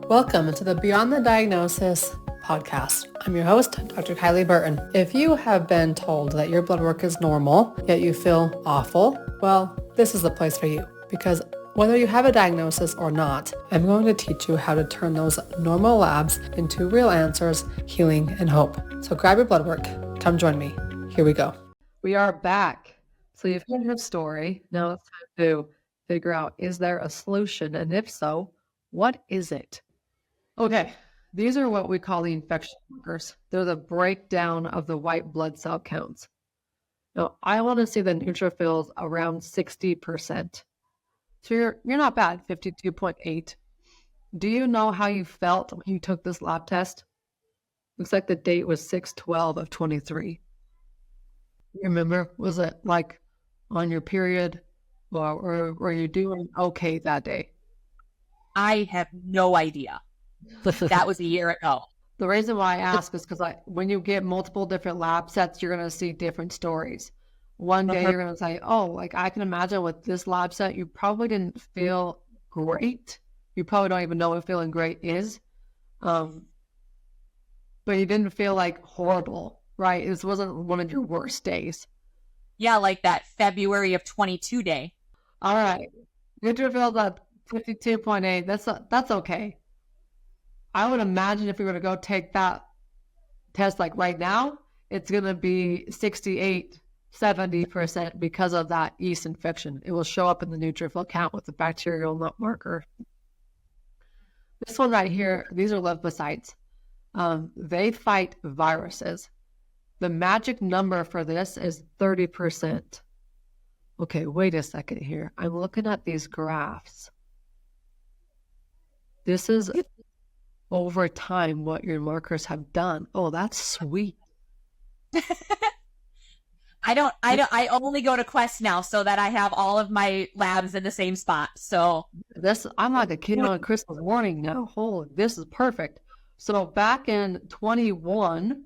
Welcome to the Beyond the Diagnosis podcast. I'm your host, Dr. Kylie Burton. If you have been told that your blood work is normal, yet you feel awful, well, this is the place for you, because whether you have a diagnosis or not, I'm going to teach you how to turn those normal labs into real answers, healing, and hope. So grab your blood work. Come join me. Here we go. We are back. So you've heard her story. Now it's time to figure out, is there a solution? And if so, what is it? Okay, these are what we call the infection markers. They're the breakdown of the white blood cell counts. Now, I want to see the neutrophils around 60%. So you're not bad, 52.8. Do you know how you felt when you took this lab test? Looks like the date was 6/12 of 23. You remember, was it like on your period, or were you doing okay that day? I have no idea. That was a year ago. The reason why I ask is because when you get multiple different lab sets, you're going to see different stories. One day you're going to say, oh, like I can imagine with this lab set, you probably didn't feel great. You probably don't even know what feeling great is. But you didn't feel like horrible, right? This wasn't one of your worst days. Yeah, like that February of 22 day. All right. Neutrophils at 52.8. That's okay. I would imagine if we were to go take that test like right now, it's going to be 68, 70% because of that yeast infection. It will show up in the neutrophil count with the bacterial marker. This one right here, these are lymphocytes. They fight viruses. The magic number for this is 30%. Okay, wait a second here. I'm looking at these graphs. This is over time what your markers have done. Oh, that's sweet. I only go to Quest now so that I have all of my labs in the same spot. So I'm like a kid on a Christmas morning now. Holy, this is perfect. So back in 21,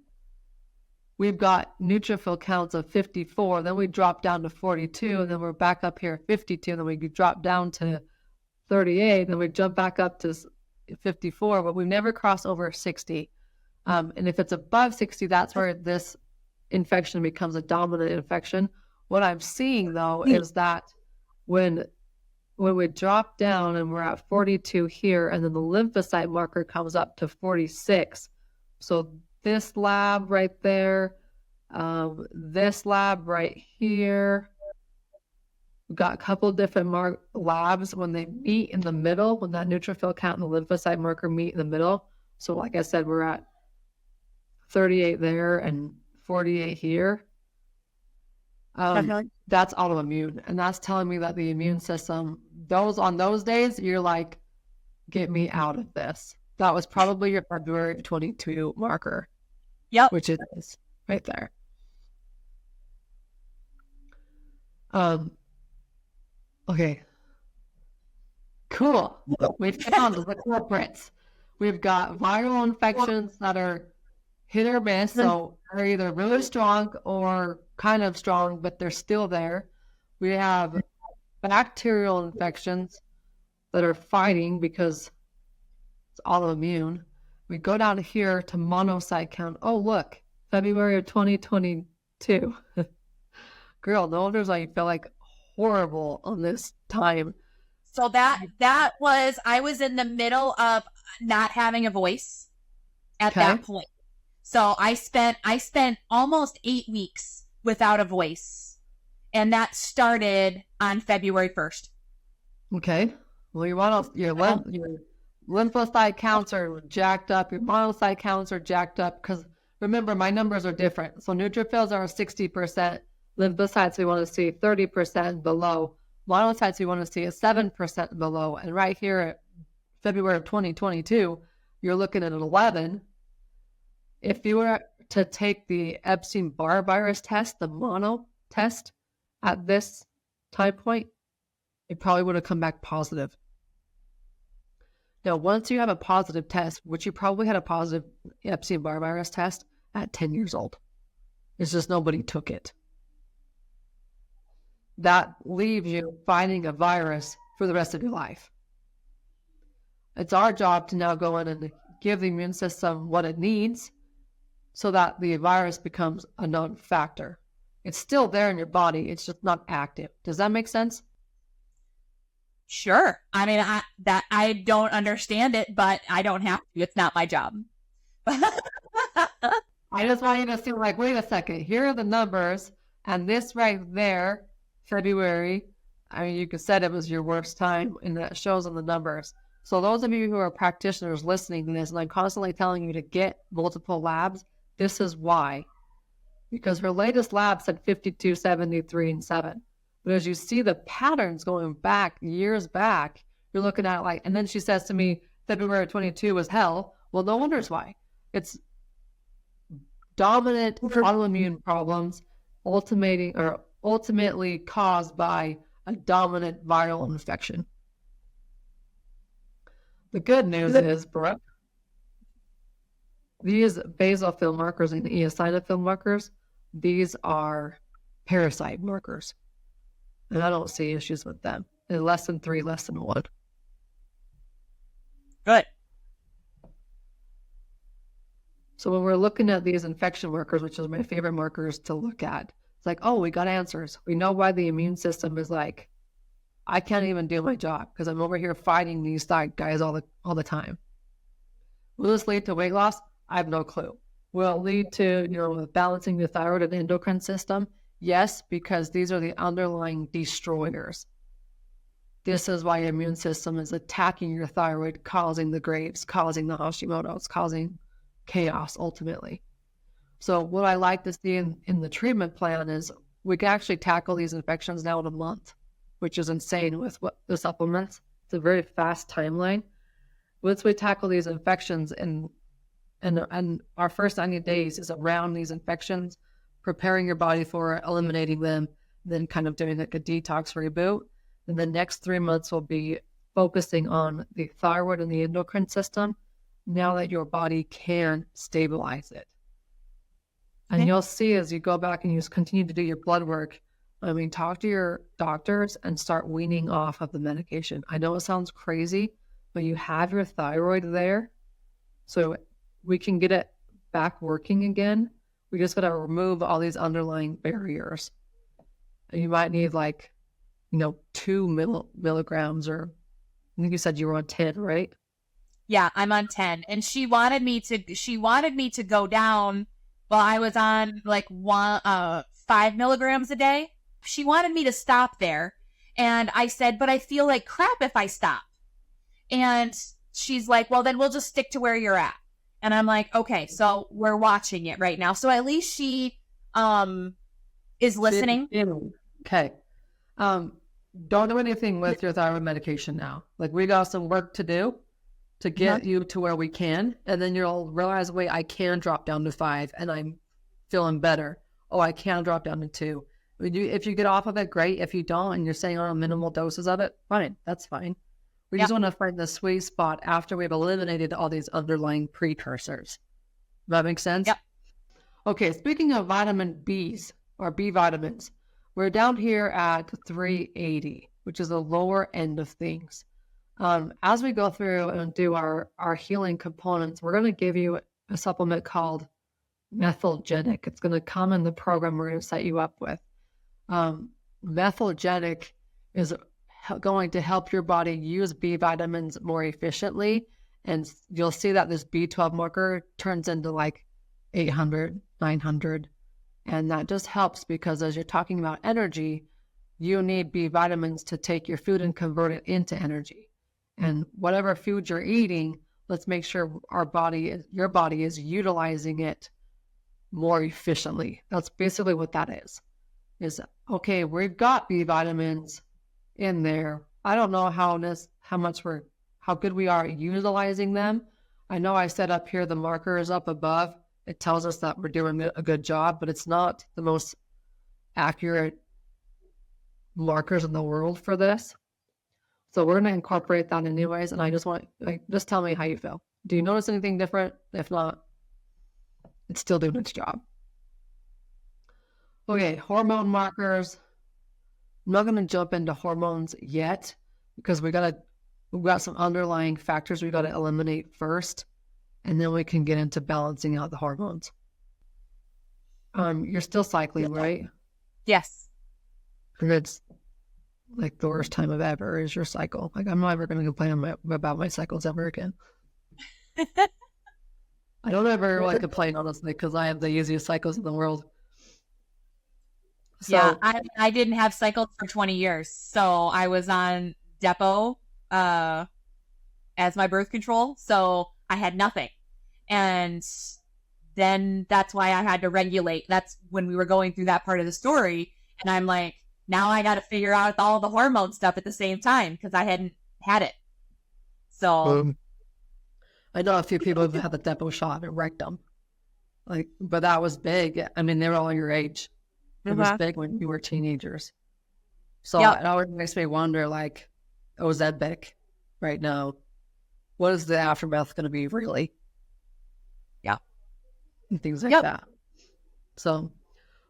we've got neutrophil counts of 54. Then we drop down to 42, and then we're back up here at 52. And then we drop down to 38. Then we jump back up to 54, but we've never crossed over 60. And if it's above 60, that's where this infection becomes a dominant infection. What I'm seeing though is that when we drop down and we're at 42 here, and then the lymphocyte marker comes up to 46. So this lab right there, this lab right here, we've got a couple different labs when they meet in the middle, when that neutrophil count and the lymphocyte marker meet in the middle. So like I said, we're at 38 there and 48 here. That's autoimmune. And that's telling me that the immune system, on those days, you're like, get me out of this. That was probably your February 22 marker. Yep. Which it is right there. Okay. Cool. We've found the culprits. We've got viral infections that are hit or miss. So they're either really strong or kind of strong, but they're still there. We have bacterial infections that are fighting because it's autoimmune. We go down here to monocyte count. Oh, look, February of 2022. Girl, no wonders why you feel like horrible on this time. So that was, I was in the middle of not having a voice at that point. So I spent almost 8 weeks without a voice, and that started on February 1st. Okay. Well, your lymphocyte counts are jacked up. Your monocyte counts are jacked up because remember, my numbers are different. So neutrophils are 60%. Lymphocytes we want to see 30% below. Monocytes we want to see a 7% below. And right here at February of 2022, you're looking at an 11. If you were to take the Epstein-Barr virus test, the mono test, at this time point, it probably would have come back positive. Now, once you have a positive test, which you probably had a positive Epstein-Barr virus test at 10 years old, it's just nobody took it. That leaves you fighting a virus for the rest of your life. It's our job to now go in and give the immune system what it needs so that the virus becomes a non-factor. It's still there in your body. It's just not active. Does that make sense? Sure. I mean, I don't understand it, but I don't have to. It's not my job. I just want you to see, like, wait a second. Here are the numbers, and this right there, February, I mean, you could said it was your worst time, and that shows on the numbers. So those of you who are practitioners listening to this, and I'm constantly telling you to get multiple labs, this is why. Because her latest lab said 52, 73, and 7. But as you see the patterns going back, years back, you're looking at like, and then she says to me, February 22 was hell. Well, no wonders why. It's dominant autoimmune problems ultimately caused by a dominant viral infection. The good news is, Brook, these basophil markers and eosinophil markers, these are parasite markers. And I don't see issues with them. They're less than 3, less than 1. Good. So when we're looking at these infection markers, which is my favorite markers to look at, it's like, oh, we got answers. We know why the immune system is like, I can't even do my job because I'm over here fighting these guys all the time. Will this lead to weight loss? I have no clue. Will it lead to, balancing the thyroid and endocrine system? Yes, because these are the underlying destroyers. This is why your immune system is attacking your thyroid, causing the Graves, causing the Hashimoto's, causing chaos ultimately. So what I like to see in the treatment plan is we can actually tackle these infections now in a month, which is insane with the supplements. It's a very fast timeline. Once we tackle these infections and our first 90 days is around these infections, preparing your body for eliminating them, then kind of doing like a detox reboot. And the next 3 months will be focusing on the thyroid and the endocrine system now that your body can stabilize it. And you'll see as you go back and you continue to do your blood work, talk to your doctors and start weaning off of the medication. I know it sounds crazy, but you have your thyroid there, so we can get it back working again. We just got to remove all these underlying barriers. And you might need 2 milligrams, or I think you said you were on 10, right? Yeah, I'm on 10. And she wanted me to go down. Well, I was on 5 milligrams a day. She wanted me to stop there. And I said, but I feel like crap if I stop. And she's like, well, then we'll just stick to where you're at. And I'm like, okay, so we're watching it right now. So at least she is listening. Okay. Don't do anything with your thyroid medication now. We got some work to do to get you to where we can. And then you'll realize, wait, I can drop down to 5 and I'm feeling better. Oh, I can drop down to 2. If you get off of it, great. If you don't and you're staying on minimal doses of it, fine. That's fine. We just want to find the sweet spot after we've eliminated all these underlying precursors. Does that make sense? Yep. Okay, speaking of vitamin Bs or B vitamins, we're down here at 380, which is the lower end of things. As we go through and do our healing components, we're going to give you a supplement called Methylgenic. It's going to come in the program we're going to set you up with. Methylgenic is going to help your body use B vitamins more efficiently. And you'll see that this B12 marker turns into 800, 900. And that just helps because as you're talking about energy, you need B vitamins to take your food and convert it into energy. And whatever food you're eating, let's make sure your body is utilizing it more efficiently. That's basically what that is okay, we've got B vitamins in there. I don't know how good we are at utilizing them. I know I said up here the marker is up above. It tells us that we're doing a good job, but it's not the most accurate markers in the world for this. So we're going to incorporate that anyways. And I just want, just tell me how you feel. Do you notice anything different? If not, it's still doing its job. Okay, hormone markers. I'm not going to jump into hormones yet because we got to we've got some underlying factors we got to eliminate first, and then we can get into balancing out the hormones. You're still cycling, right? Yes. And it's like the worst time of ever is your cycle. Like, I'm not ever going to complain about my cycles ever again. I don't ever like complain, honestly, because I have the easiest cycles in the world. So, yeah, I didn't have cycles for 20 years. So I was on Depo as my birth control. So I had nothing. And then that's why I had to regulate. That's when we were going through that part of the story. And I'm like, now I got to figure out all the hormone stuff at the same time because I hadn't had it. So I know a few people who had the Depo shot and wrecked them. Like, but that was big. I mean, they were all your age. It was big when you were teenagers. So it always makes me wonder, like, Ozempic right now, what is the aftermath going to be really? Yeah. And things like that. So,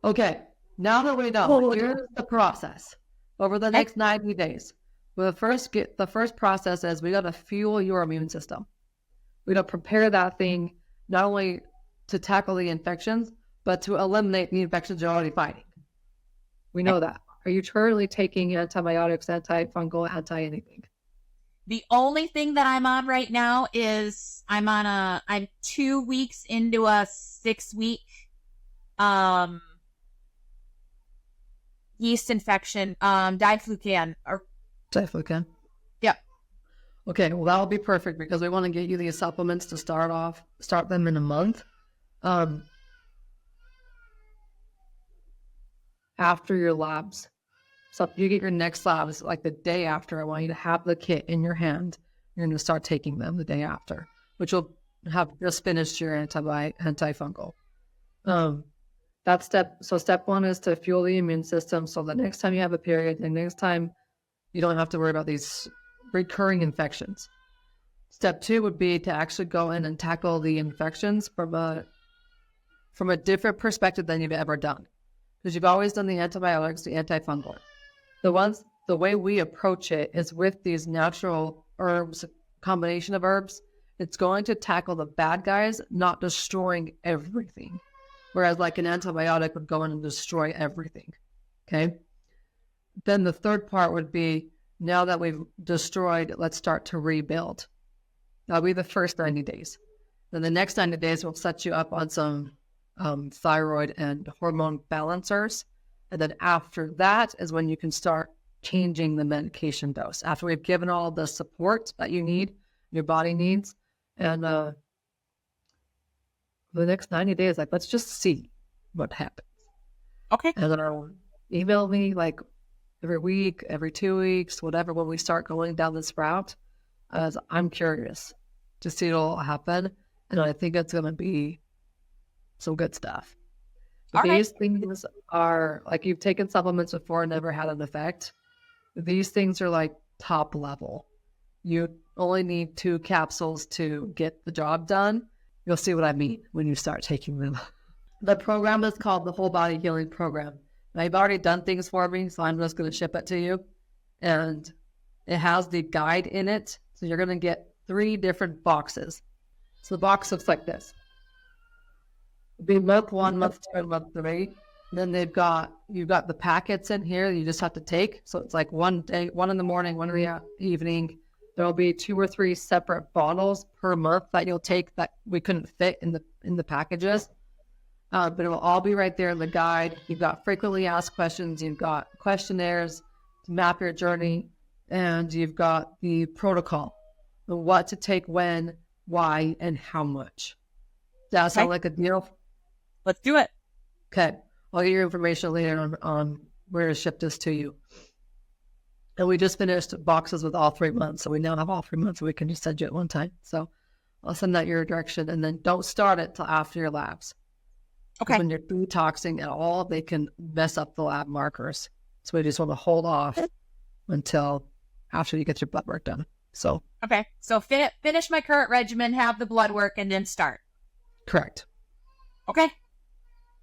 okay. Now that we know, here's the process. Over the next 90 days, the first process is we got to fuel your immune system. We got to prepare that thing not only to tackle the infections, but to eliminate the infections you're already fighting. We know that. Are you currently taking antibiotics, antifungal, anti-anything? The only thing that I'm on right now is I'm 2 weeks into a 6-week yeast infection, diflucan. Diflucan? Yep. Okay, well, that'll be perfect because we want to get you these supplements to start them in a month. After your labs. So if you get your next labs, like the day after, I want you to have the kit in your hand. You're going to start taking them the day after, which will have just finished your antifungal. That's step one is to fuel the immune system. So the next time you have a period, the next time you don't have to worry about these recurring infections. Step two would be to actually go in and tackle the infections from a different perspective than you've ever done. Because you've always done the antibiotics, the antifungal. The way we approach it is with these natural herbs, combination of herbs. It's going to tackle the bad guys, not destroying everything. Whereas like an antibiotic would go in and destroy everything. Okay? Then the third part would be, now that we've destroyed, let's start to rebuild. That'll be the first 90 days. Then the next 90 days will set you up on some thyroid and hormone balancers. And then after that is when you can start changing the medication dose. After we've given all the support that you need, your body needs. And for the next 90 days, like, let's just see what happens. Okay. And then email me like every week, every 2 weeks, whatever, when we start going down this route, as I'm curious to see it all happen. And I think it's going to be some good stuff. These things are like, you've taken supplements before and never had an effect. These things are like top level. You only need 2 capsules to get the job done. You'll see what I mean when you start taking them. The program is called the Whole Body Healing Program. And I've already done things for me, so I'm just going to ship it to you. And it has the guide in it. So you're going to get 3 different boxes. So the box looks like this. It'll be month 1, month 2, and month 3. Then you've got the packets in here that you just have to take. So it's like one day, one in the morning, one in the evening. There'll be 2 or 3 separate bottles per month that you'll take that we couldn't fit in the packages. But it will all be right there in the guide. You've got frequently asked questions. You've got questionnaires to map your journey. And you've got the protocol of what to take when, why, and how much. Does that sound like a deal? Let's do it. Okay. I'll get your information later on where to ship this to you. And we just finished boxes with all 3 months. So we now have all 3 months. So we can just send you at one time. So I'll send that your direction. And then don't start it till after your labs. Okay. When you're detoxing at all, they can mess up the lab markers. So we just want to hold off until after you get your blood work done. So okay. So finish my current regimen, have the blood work, and then start. Correct. Okay.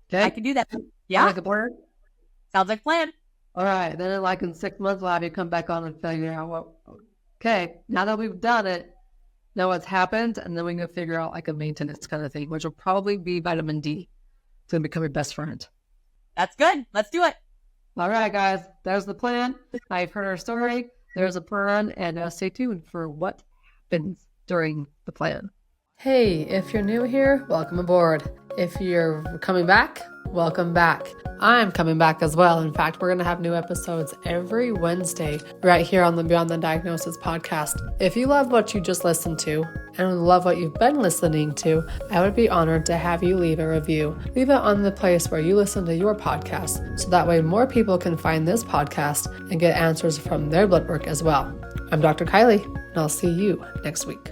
Okay. I can do that. Yeah. Like a plan? Sounds like a plan. All right. Then in 6 months, we'll have you come back on and figure out what Okay, now that we've done it, know what's happened, and then we can figure out like a maintenance kind of thing, which will probably be vitamin D. It's going to become your best friend. That's good. Let's do it. All right, guys, there's the plan. I've heard our story. There's a plan, and stay tuned for what happens during the plan. Hey, if you're new here, welcome aboard. If you're coming back, welcome back. I'm coming back as well. In fact, we're going to have new episodes every Wednesday right here on the Beyond the Diagnosis podcast. If you love what you just listened to and love what you've been listening to, I would be honored to have you leave a review. Leave it on the place where you listen to your podcast, so that way more people can find this podcast and get answers from their blood work as well. I'm Dr. Kylie, and I'll see you next week.